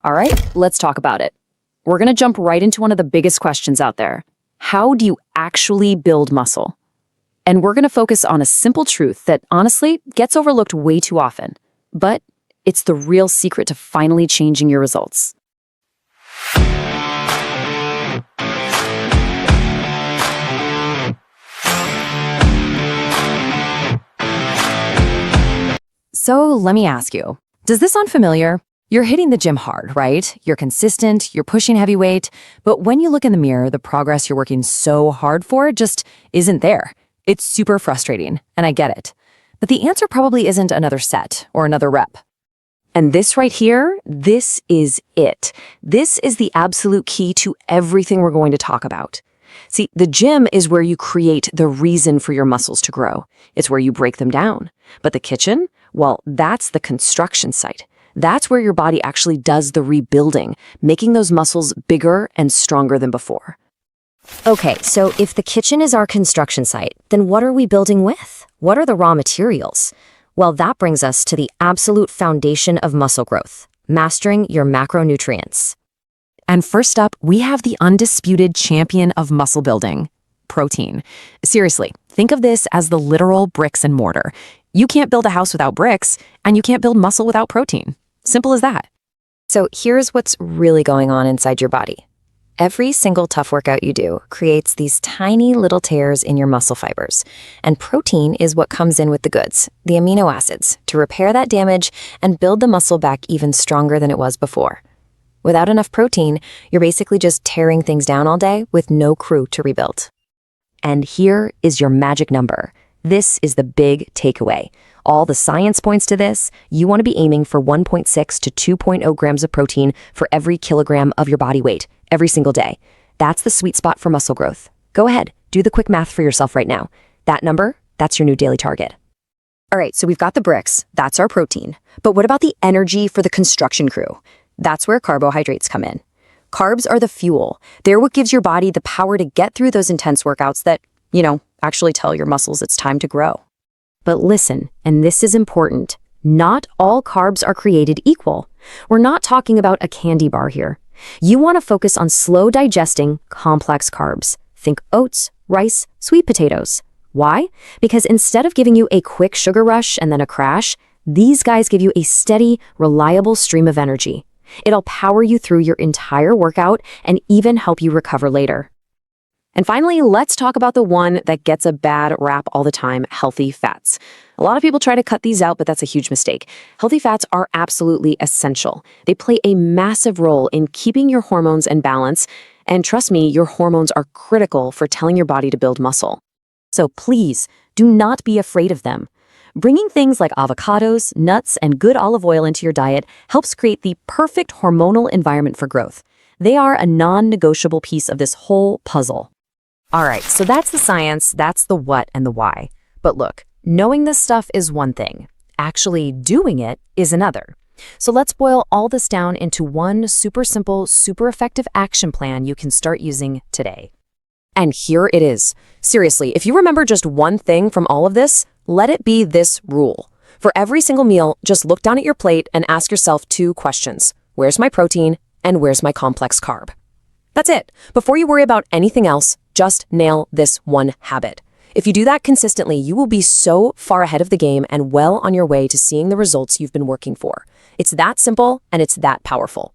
All right, let's talk about it. We're going to jump right into one of the biggest questions out there. How do you actually build muscle? And we're going to focus on a simple truth that honestly gets overlooked way too often, but it's the real secret to finally changing your results. So let me ask you, does this sound familiar? You're hitting the gym hard, right? You're consistent, you're pushing heavy weight, but when you look in the mirror, the progress you're working so hard for just isn't there. It's super frustrating, and I get it. But the answer probably isn't another set or another rep. And this right here, this is it. This is the absolute key to everything we're going to talk about. See, the gym is where you create the reason for your muscles to grow. It's where you break them down. But the kitchen, well, that's the construction site. That's where your body actually does the rebuilding, making those muscles bigger and stronger than before. Okay, so if the kitchen is our construction site, then what are we building with? What are the raw materials? Well, that brings us to the absolute foundation of muscle growth, mastering your macronutrients. And first up, we have the undisputed champion of muscle building, protein. Seriously, think of this as the literal bricks and mortar. You can't build a house without bricks, and you can't build muscle without protein. Simple as that. So here's what's really going on inside your body. Every single tough workout you do creates these tiny little tears in your muscle fibers. And protein is what comes in with the goods, the amino acids, to repair that damage and build the muscle back even stronger than it was before. Without enough protein, you're basically just tearing things down all day with no crew to rebuild. And here is your magic number. This is the big takeaway. All the science points to this. You want to be aiming for 1.6 to 2.0 grams of protein for every kilogram of your body weight, every single day. That's the sweet spot for muscle growth. Go ahead, do the quick math for yourself right now. That number, that's your new daily target. All right, so we've got the bricks. That's our protein. But what about the energy for the construction crew? That's where carbohydrates come in. Carbs are the fuel. They're what gives your body the power to get through those intense workouts that, actually tell your muscles it's time to grow. But listen, and this is important, not all carbs are created equal. We're not talking about a candy bar here. You want to focus on slow digesting, complex carbs. Think oats, rice, sweet potatoes. Why? Because instead of giving you a quick sugar rush and then a crash, these guys give you a steady, reliable stream of energy. It'll power you through your entire workout and even help you recover later. And finally, let's talk about the one that gets a bad rap all the time, healthy fats. A lot of people try to cut these out, but that's a huge mistake. Healthy fats are absolutely essential. They play a massive role in keeping your hormones in balance. And trust me, your hormones are critical for telling your body to build muscle. So please, do not be afraid of them. Bringing things like avocados, nuts, and good olive oil into your diet helps create the perfect hormonal environment for growth. They are a non-negotiable piece of this whole puzzle. All right, so that's the science, that's the what and the why. But look, knowing this stuff is one thing. Actually doing it is another. So let's boil all this down into one super simple, super effective action plan you can start using today. And here it is. Seriously, if you remember just one thing from all of this, let it be this rule. For every single meal, just look down at your plate and ask yourself 2 questions. Where's my protein and where's my complex carb? That's it. Before you worry about anything else, just nail this one habit. If you do that consistently, you will be so far ahead of the game and well on your way to seeing the results you've been working for. It's that simple and it's that powerful.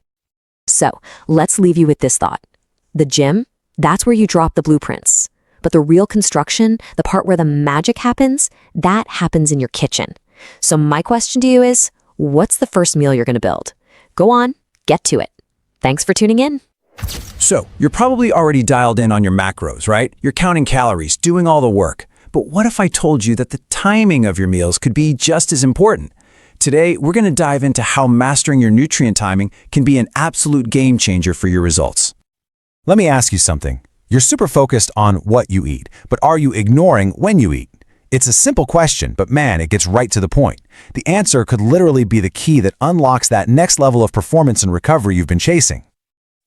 So let's leave you with this thought. The gym, that's where you drop the blueprints. But the real construction, the part where the magic happens, that happens in your kitchen. So my question to you is, what's the first meal you're going to build? Go on, get to it. Thanks for tuning in. So, you're probably already dialed in on your macros, right? You're counting calories, doing all the work. But what if I told you that the timing of your meals could be just as important? Today, we're going to dive into how mastering your nutrient timing can be an absolute game changer for your results. Let me ask you something. You're super focused on what you eat, but are you ignoring when you eat? It's a simple question, but man, it gets right to the point. The answer could literally be the key that unlocks that next level of performance and recovery you've been chasing.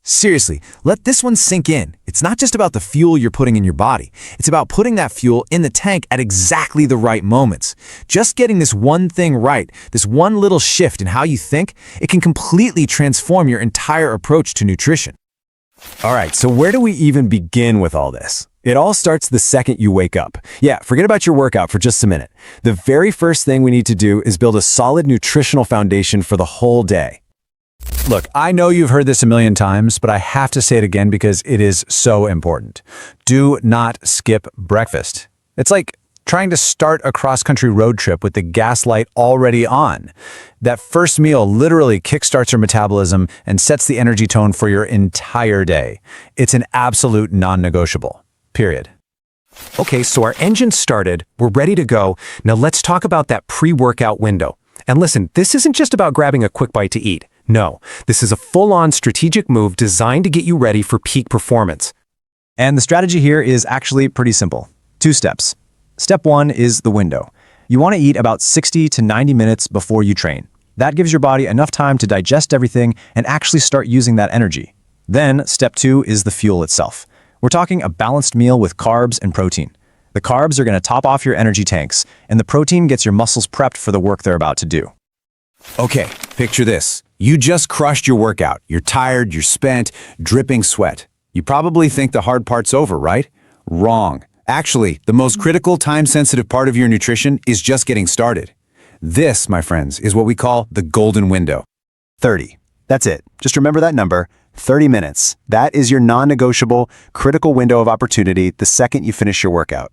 Seriously, let this one sink in. It's not just about the fuel you're putting in your body. It's about putting that fuel in the tank at exactly the right moments. Just getting this one thing right, this one little shift in how you think, it can completely transform your entire approach to nutrition. All right, so where do we even begin with all this? It all starts the second you wake up. Yeah, forget about your workout for just a minute. The very first thing we need to do is build a solid nutritional foundation for the whole day. Look, I know you've heard this a million times, but I have to say it again because it is so important. Do not skip breakfast. It's like trying to start a cross-country road trip with the gas light already on. That first meal literally kickstarts your metabolism and sets the energy tone for your entire day. It's an absolute non-negotiable. Period. Okay, so our engine's started, we're ready to go. Now let's talk about that pre-workout window. And listen, this isn't just about grabbing a quick bite to eat. No, this is a full-on strategic move designed to get you ready for peak performance. And the strategy here is actually pretty simple. 2 steps. Step 1 is the window. You want to eat about 60 to 90 minutes before you train. That gives your body enough time to digest everything and actually start using that energy. Then, step 2 is the fuel itself. We're talking a balanced meal with carbs and protein. The carbs are going to top off your energy tanks, and the protein gets your muscles prepped for the work they're about to do. Okay, picture this. You just crushed your workout. You're tired, you're spent, dripping sweat. You probably think the hard part's over, right? Wrong. Actually, the most critical, time-sensitive part of your nutrition is just getting started. This, my friends, is what we call the golden window. 30. That's it. Just remember that number, 30 minutes. That is your non-negotiable, critical window of opportunity the second you finish your workout.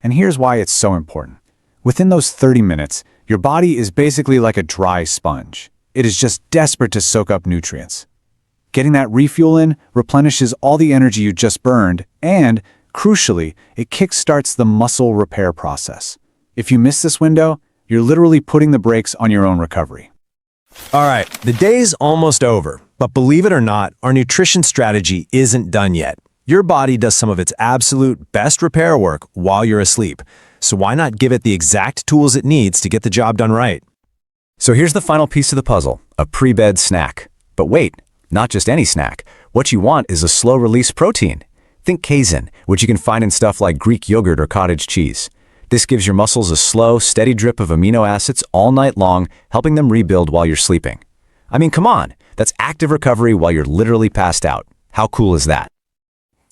And here's why it's so important. Within those 30 minutes, your body is basically like a dry sponge. It is just desperate to soak up nutrients. Getting that refuel in replenishes all the energy you just burned, and, crucially, it kickstarts the muscle repair process. If you miss this window, you're literally putting the brakes on your own recovery. All right, the day's almost over, but believe it or not, our nutrition strategy isn't done yet. Your body does some of its absolute best repair work while you're asleep, so why not give it the exact tools it needs to get the job done right? So here's the final piece of the puzzle, a pre-bed snack. But wait, not just any snack. What you want is a slow-release protein. Think casein, which you can find in stuff like Greek yogurt or cottage cheese. This gives your muscles a slow, steady drip of amino acids all night long, helping them rebuild while you're sleeping. I mean, come on, that's active recovery while you're literally passed out. How cool is that?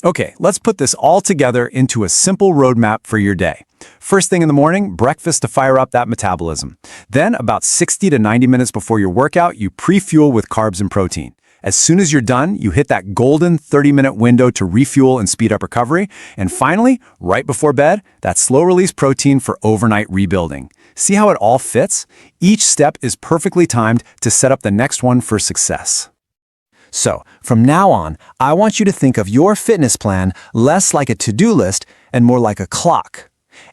Okay, let's put this all together into a simple roadmap for your day. First thing in the morning, breakfast to fire up that metabolism. Then, about 60 to 90 minutes before your workout, you pre-fuel with carbs and protein. As soon as you're done, you hit that golden 30-minute window to refuel and speed up recovery. And finally, right before bed, that slow-release protein for overnight rebuilding. See how it all fits? Each step is perfectly timed to set up the next one for success. So, from now on, I want you to think of your fitness plan less like a to-do list and more like a clock.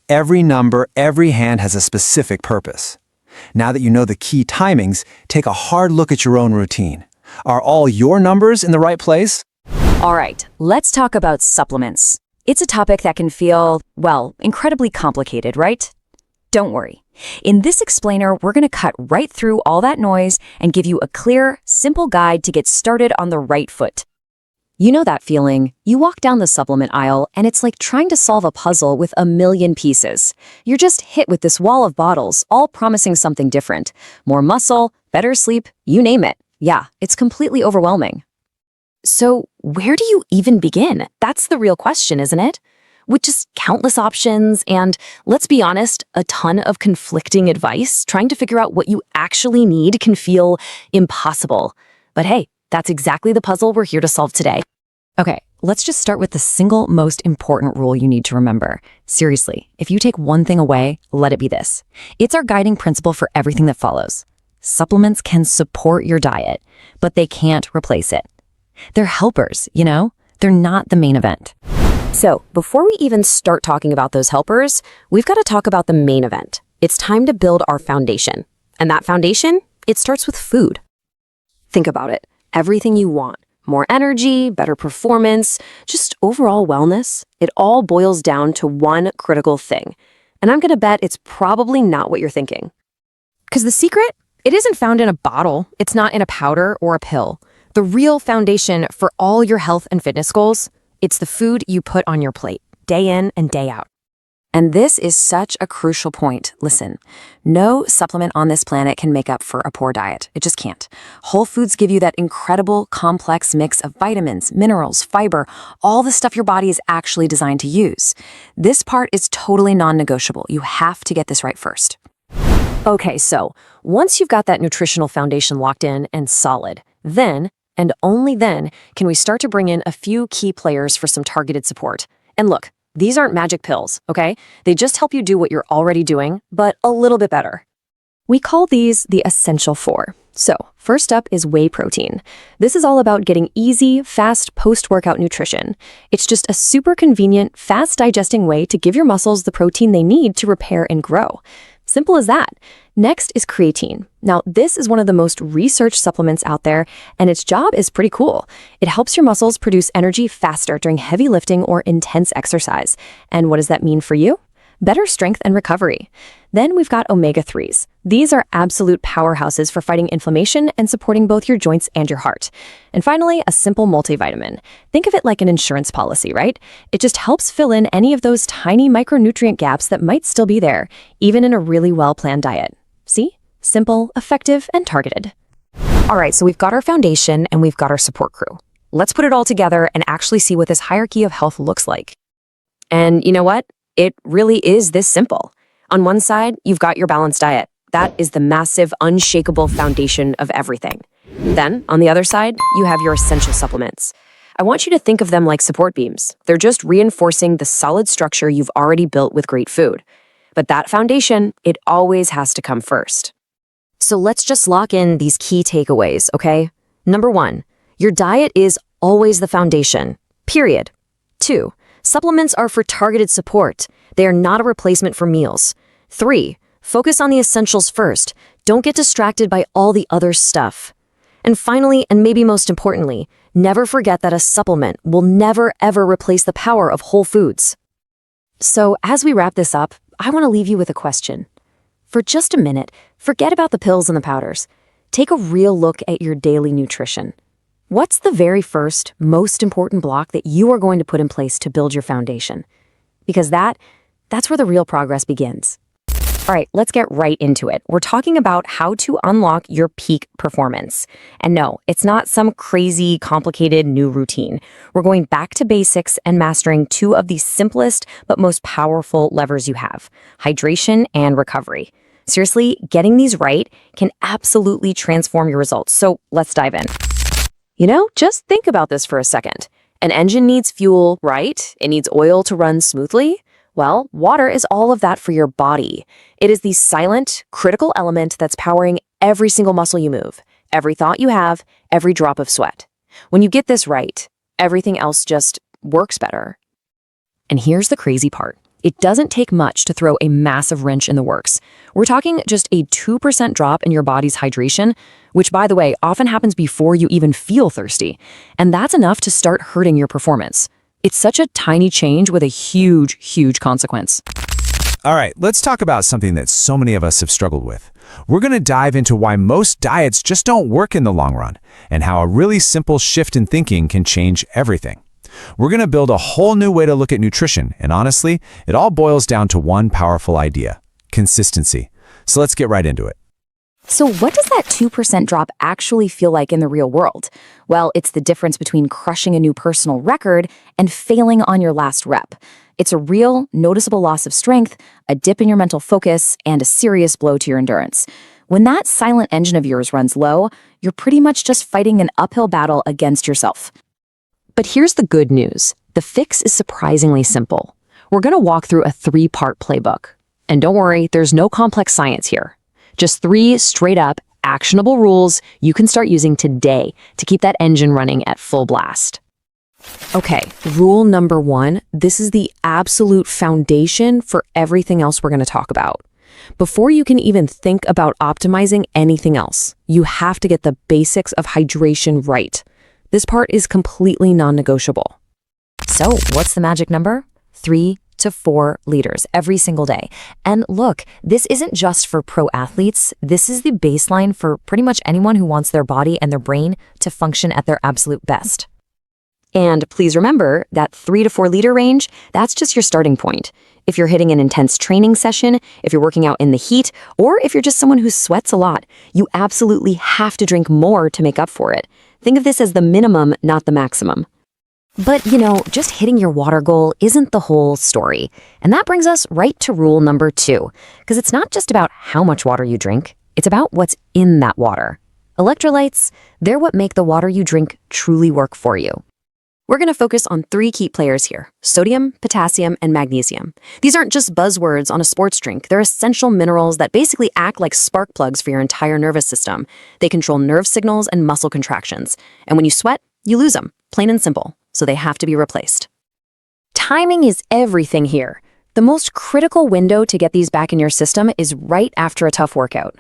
Every number, every hand has a specific purpose. Now that you know the key timings, take a hard look at your own routine. Are all your numbers in the right place? All right, let's talk about supplements. It's a topic that can feel, well, incredibly complicated, right? Don't worry. In this explainer, we're going to cut right through all that noise and give you a clear, simple guide to get started on the right foot. You know that feeling? You walk down the supplement aisle and it's like trying to solve a puzzle with a million pieces. You're just hit with this wall of bottles, all promising something different. More muscle, better sleep, you name it. Yeah, it's completely overwhelming. So where do you even begin? That's the real question, isn't it? With just countless options and, let's be honest, a ton of conflicting advice, trying to figure out what you actually need can feel impossible. But hey, that's exactly the puzzle we're here to solve today. Okay, let's just start with the single most important rule you need to remember. Seriously, if you take one thing away, let it be this. It's our guiding principle for everything that follows. Supplements can support your diet, but they can't replace it. They're helpers, you know? They're not the main event. So, before we even start talking about those helpers, we've got to talk about the main event. It's time to build our foundation. And that foundation, it starts with food. Think about it. Everything you want, more energy, better performance, just overall wellness, it all boils down to one critical thing. And I'm going to bet it's probably not what you're thinking. Because the secret, it isn't found in a bottle. It's not in a powder or a pill. The real foundation for all your health and fitness goals, it's the food you put on your plate, day in and day out. And this is such a crucial point. Listen, no supplement on this planet can make up for a poor diet. It just can't. Whole foods give you that incredible, complex mix of vitamins, minerals, fiber, all the stuff your body is actually designed to use. This part is totally non-negotiable. You have to get this right first. Okay, so once you've got that nutritional foundation locked in and solid, then, and only then, can we start to bring in a few key players for some targeted support. And look, these aren't magic pills, okay? They just help you do what you're already doing, but a little bit better. We call these the Essential Four. So, first up is whey protein. This is all about getting easy, fast post-workout nutrition. It's just a super convenient, fast-digesting way to give your muscles the protein they need to repair and grow. Simple as that. Next is creatine. Now, this is one of the most researched supplements out there, and its job is pretty cool. It helps your muscles produce energy faster during heavy lifting or intense exercise. And what does that mean for you? Better strength and recovery. Then we've got omega-3s. These are absolute powerhouses for fighting inflammation and supporting both your joints and your heart. And finally, a simple multivitamin. Think of it like an insurance policy, right? It just helps fill in any of those tiny micronutrient gaps that might still be there, even in a really well-planned diet. See? Simple, effective, and targeted. All right, so we've got our foundation and we've got our support crew. Let's put it all together and actually see what this hierarchy of health looks like. And you know what? It really is this simple. On one side, you've got your balanced diet. That is the massive, unshakable foundation of everything. Then, on the other side, you have your essential supplements. I want you to think of them like support beams. They're just reinforcing the solid structure you've already built with great food. But that foundation, it always has to come first. So let's just lock in these key takeaways, okay? Number 1, your diet is always the foundation, period. 2, supplements are for targeted support. They are not a replacement for meals. 3, focus on the essentials first. Don't get distracted by all the other stuff. And finally, and maybe most importantly, never forget that a supplement will never ever replace the power of whole foods. So as we wrap this up, I want to leave you with a question. For just a minute, forget about the pills and the powders. Take a real look at your daily nutrition. What's the very first, most important block that you are going to put in place to build your foundation? Because that's where the real progress begins. All right, let's get right into it. We're talking about how to unlock your peak performance. And no, it's not some crazy, complicated new routine. We're going back to basics and mastering two of the simplest but most powerful levers you have: hydration and recovery. Seriously, getting these right can absolutely transform your results. So let's dive in. Just think about this for a second. An engine needs fuel, right? It needs oil to run smoothly. Well, water is all of that for your body. It is the silent, critical element that's powering every single muscle you move, every thought you have, every drop of sweat. When you get this right, everything else just works better. And here's the crazy part. It doesn't take much to throw a massive wrench in the works. We're talking just a 2% drop in your body's hydration, which, by the way, often happens before you even feel thirsty. And that's enough to start hurting your performance. It's such a tiny change with a huge, huge consequence. All right, let's talk about something that so many of us have struggled with. We're going to dive into why most diets just don't work in the long run, and how a really simple shift in thinking can change everything. We're going to build a whole new way to look at nutrition, and honestly, it all boils down to one powerful idea: consistency. So let's get right into it. So what does that 2% drop actually feel like in the real world? Well, it's the difference between crushing a new personal record and failing on your last rep. It's a real, noticeable loss of strength, a dip in your mental focus, and a serious blow to your endurance. When that silent engine of yours runs low, you're pretty much just fighting an uphill battle against yourself. But here's the good news. The fix is surprisingly simple. We're going to walk through a 3-part playbook. And don't worry, there's no complex science here. Just 3 straight-up, actionable rules you can start using today to keep that engine running at full blast. Okay, rule number 1, this is the absolute foundation for everything else we're going to talk about. Before you can even think about optimizing anything else, you have to get the basics of hydration right. This part is completely non-negotiable. So, what's the magic number? 3, to 4 liters every single day. And look, this isn't just for pro athletes. This is the baseline for pretty much anyone who wants their body and their brain to function at their absolute best. And please remember that 3 to 4 liter range, that's just your starting point. If you're hitting an intense training session, if you're working out in the heat, or if you're just someone who sweats a lot, you absolutely have to drink more to make up for it. Think of this as the minimum, not the maximum. But, just hitting your water goal isn't the whole story. And that brings us right to rule number 2, because it's not just about how much water you drink, it's about what's in that water. Electrolytes, they're what make the water you drink truly work for you. We're going to focus on 3 key players here: sodium, potassium, and magnesium. These aren't just buzzwords on a sports drink. They're essential minerals that basically act like spark plugs for your entire nervous system. They control nerve signals and muscle contractions. And when you sweat, you lose them, plain and simple. So they have to be replaced. Timing is everything here. The most critical window to get these back in your system is right after a tough workout.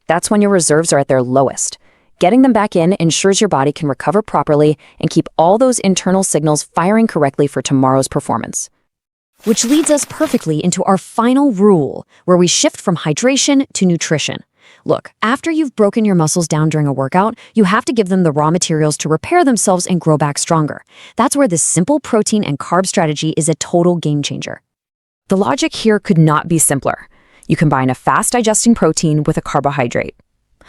That's when your reserves are at their lowest. Getting them back in ensures your body can recover properly and keep all those internal signals firing correctly for tomorrow's performance. Which leads us perfectly into our final rule, where we shift from hydration to nutrition. Look, after you've broken your muscles down during a workout, you have to give them the raw materials to repair themselves and grow back stronger. That's where this simple protein and carb strategy is a total game changer. The logic here could not be simpler. You combine a fast-digesting protein with a carbohydrate.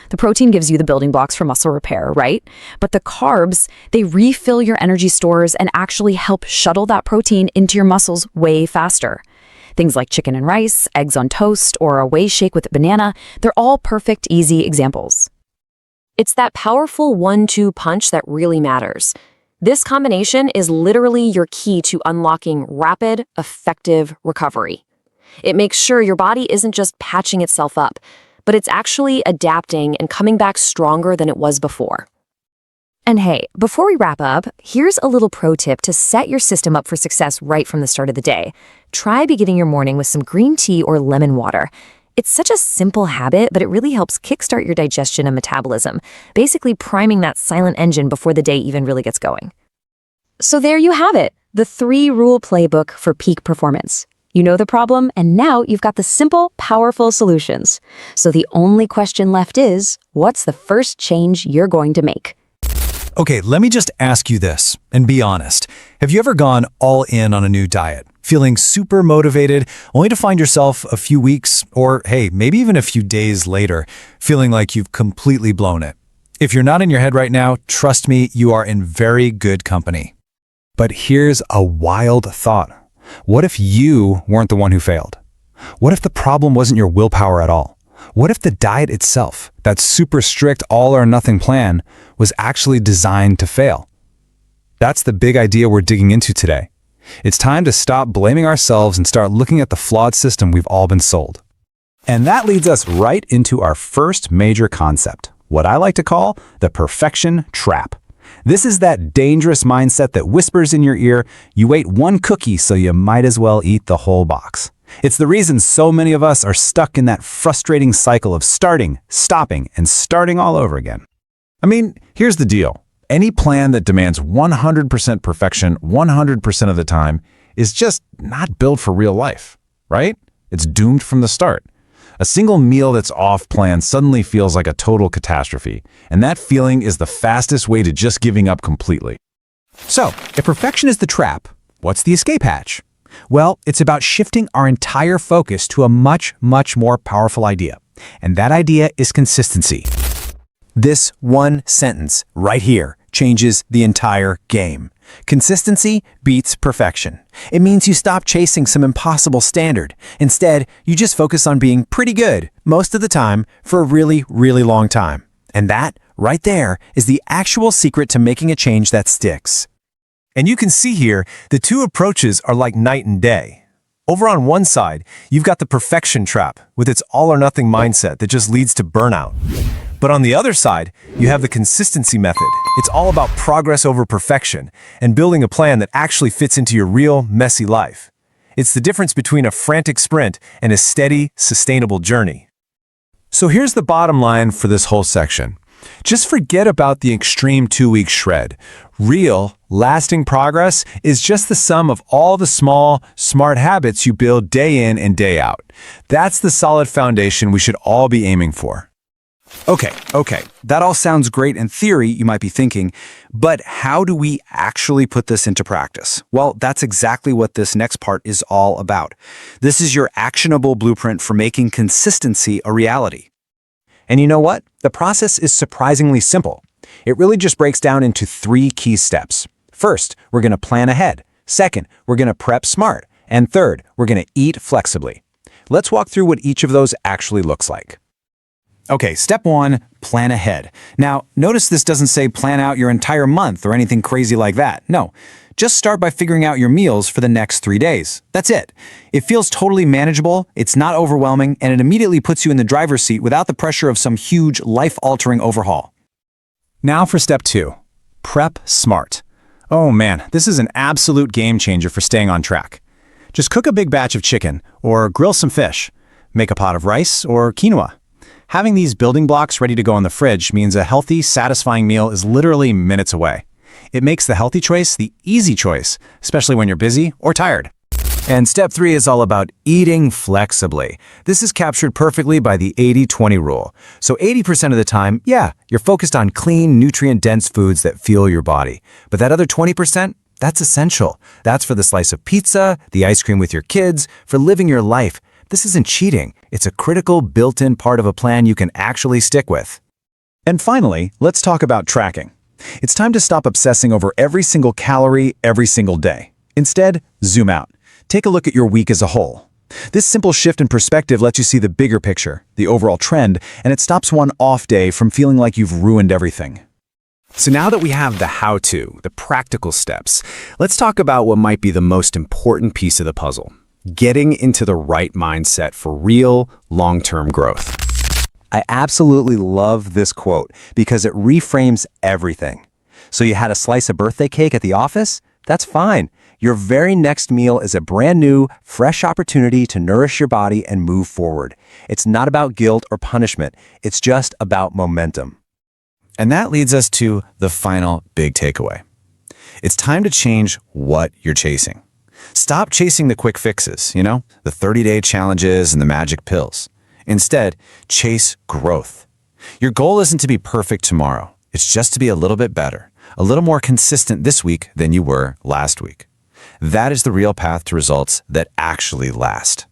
The protein gives you the building blocks for muscle repair, right? But the carbs, they refill your energy stores and actually help shuttle that protein into your muscles way faster. Things like chicken and rice, eggs on toast, or a whey shake with a banana, they're all perfect, easy examples. It's that powerful 1-2 punch that really matters. This combination is literally your key to unlocking rapid, effective recovery. It makes sure your body isn't just patching itself up, but it's actually adapting and coming back stronger than it was before. And hey, before we wrap up, here's a little pro tip to set your system up for success right from the start of the day. Try beginning your morning with some green tea or lemon water. It's such a simple habit, but it really helps kickstart your digestion and metabolism, basically priming that silent engine before the day even really gets going. So there you have it, the 3-rule playbook for peak performance. You know the problem, and now you've got the simple, powerful solutions. So the only question left is, what's the first change you're going to make? Okay, let me just ask you this, and be honest. Have you ever gone all in on a new diet, feeling super motivated, only to find yourself a few weeks, or hey, maybe even a few days later, feeling like you've completely blown it? If you're not in your head right now, trust me, you are in very good company. But here's a wild thought. What if you weren't the one who failed? What if the problem wasn't your willpower at all? What if the diet itself, that super strict all-or-nothing plan, was actually designed to fail? That's the big idea we're digging into today. It's time to stop blaming ourselves and start looking at the flawed system we've all been sold. And that leads us right into our first major concept, what I like to call the perfection trap. This is that dangerous mindset that whispers in your ear, you ate 1 cookie, so you might as well eat the whole box. It's the reason so many of us are stuck in that frustrating cycle of starting, stopping, and starting all over again. I mean, here's the deal. Any plan that demands 100% perfection 100% of the time is just not built for real life, right? It's doomed from the start. A single meal that's off plan suddenly feels like a total catastrophe, and that feeling is the fastest way to just giving up completely. So, if perfection is the trap, what's the escape hatch? Well, it's about shifting our entire focus to a much, much more powerful idea, and that idea is consistency. This one sentence right here changes the entire game. Consistency beats perfection. It means you stop chasing some impossible standard. Instead, you just focus on being pretty good most of the time for a really, really long time. And that, right there, is the actual secret to making a change that sticks. And you can see here, the two approaches are like night and day. Over on one side, you've got the perfection trap with its all-or-nothing mindset that just leads to burnout. But on the other side, you have the consistency method. It's all about progress over perfection and building a plan that actually fits into your real, messy life. It's the difference between a frantic sprint and a steady, sustainable journey. So here's the bottom line for this whole section. Just forget about the extreme 2-week shred. Real, Lasting progress is just the sum of all the small, smart habits you build day in and day out. That's the solid foundation we should all be aiming for. Okay, that all sounds great in theory, you might be thinking, but how do we actually put this into practice? Well, that's exactly what this next part is all about. This is your actionable blueprint for making consistency a reality. And you know what? The process is surprisingly simple. It really just breaks down into 3 key steps. First, we're going to plan ahead. Second, we're going to prep smart. And third, we're going to eat flexibly. Let's walk through what each of those actually looks like. Okay, step 1, plan ahead. Now, notice this doesn't say plan out your entire month or anything crazy like that. No, just start by figuring out your meals for the next 3 days. That's it. It feels totally manageable, it's not overwhelming, and it immediately puts you in the driver's seat without the pressure of some huge, life-altering overhaul. Now for step 2, prep smart. Oh man, this is an absolute game changer for staying on track. Just cook a big batch of chicken or grill some fish. Make a pot of rice or quinoa. Having these building blocks ready to go in the fridge means a healthy, satisfying meal is literally minutes away. It makes the healthy choice the easy choice, especially when you're busy or tired. And step 3 is all about eating flexibly. This is captured perfectly by the 80-20 rule. So 80% of the time, yeah, you're focused on clean, nutrient-dense foods that fuel your body. But that other 20%, that's essential. That's for the slice of pizza, the ice cream with your kids, for living your life. This isn't cheating. It's a critical, built-in part of a plan you can actually stick with. And finally, let's talk about tracking. It's time to stop obsessing over every single calorie every single day. Instead, zoom out. Take a look at your week as a whole. This simple shift in perspective lets you see the bigger picture, the overall trend, and it stops one off day from feeling like you've ruined everything. So now that we have the how-to, the practical steps, let's talk about what might be the most important piece of the puzzle: getting into the right mindset for real, long-term growth. I absolutely love this quote because it reframes everything. So you had a slice of birthday cake at the office? That's fine. Your very next meal is a brand new, fresh opportunity to nourish your body and move forward. It's not about guilt or punishment. It's just about momentum. And that leads us to the final big takeaway. It's time to change what you're chasing. Stop chasing the quick fixes, the 30-day challenges and the magic pills. Instead, chase growth. Your goal isn't to be perfect tomorrow. It's just to be a little bit better, a little more consistent this week than you were last week. That is the real path to results that actually last.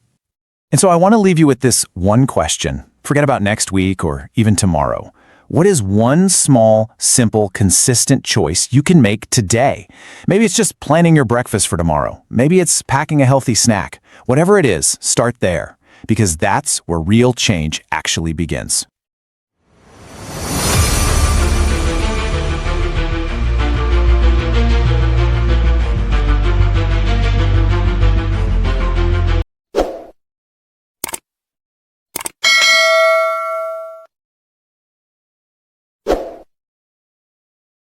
And so I want to leave you with this one question. Forget about next week or even tomorrow. What is one small, simple, consistent choice you can make today? Maybe it's just planning your breakfast for tomorrow. Maybe it's packing a healthy snack. Whatever it is, start there, because that's where real change actually begins.